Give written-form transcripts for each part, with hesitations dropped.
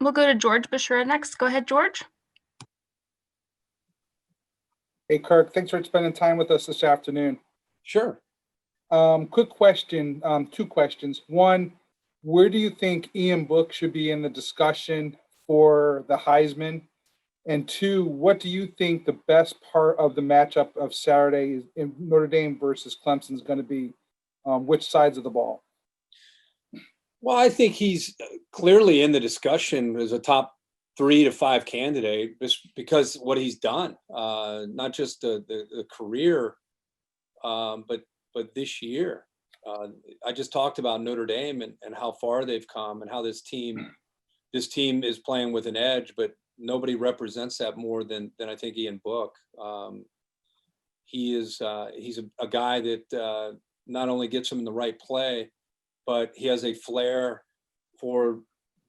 We'll go to George Bashura next. Go ahead, George. Hey, Kirk, thanks for spending time with us this afternoon. Sure. Quick question, two questions. One, where do you think Ian Book should be in the discussion for the Heisman? And two, what do you think the best part of the matchup of Saturday is in Notre Dame versus Clemson is going to be? Which sides of the ball? Well, I think he's clearly in the discussion as a top 3 to 5 candidate just because what he's done, not just the career, but this year. I just talked about Notre Dame and how far they've come and how this team is playing with an edge, but nobody represents that more than I think Ian Book. He's a guy that not only gets him in the right play, but he has a flair for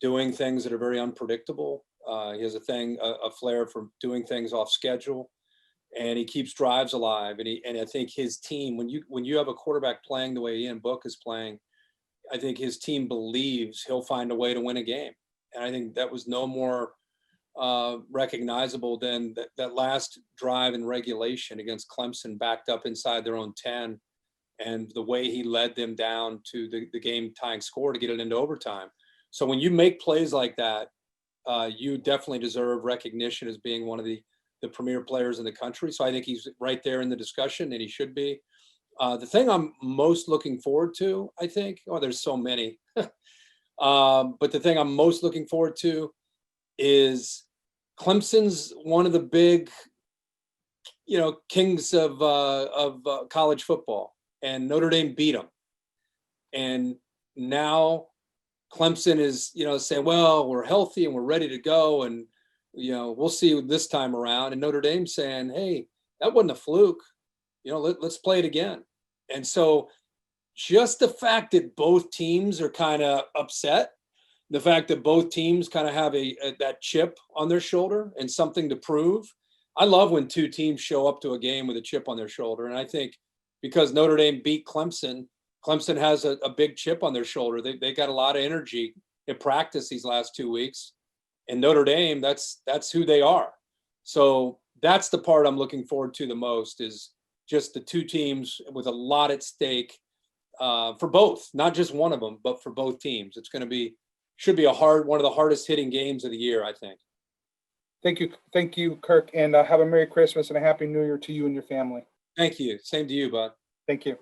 doing things that are very unpredictable. He has a flair for doing things off schedule, and he keeps drives alive. And I think his team, when you have a quarterback playing the way Ian Book is playing, I think his team believes he'll find a way to win a game. And I think that was no more recognizable than that last drive in regulation against Clemson, backed up inside their own 10, and the way he led them down to the game tying score to get it into overtime. So when you make plays like that, you definitely deserve recognition as being one of the premier players in the country. So I think he's right there in the discussion, and he should be. The thing I'm most looking forward to, I think, there's so many, but the thing I'm most looking forward to is Clemson's one of the big, kings of college football, and Notre Dame beat them. And now Clemson is, saying, well, we're healthy and we're ready to go, and we'll see this time around. And Notre Dame saying, hey, that wasn't a fluke. Let's play it again. And so just the fact that both teams are kind of upset, the fact that both teams kind of have that chip on their shoulder and something to prove. I love when two teams show up to a game with a chip on their shoulder. And I think because Notre Dame beat Clemson, Clemson has a big chip on their shoulder. They got a lot of energy in practice these last 2 weeks. And Notre Dame, that's who they are. So that's the part I'm looking forward to the most, is just the two teams with a lot at stake for both, not just one of them, but for both teams. It's going to should be one of the hardest hitting games of the year, I think. Thank you, Kirk, and have a Merry Christmas and a Happy New Year to you and your family. Thank you. Same to you, bud. Thank you.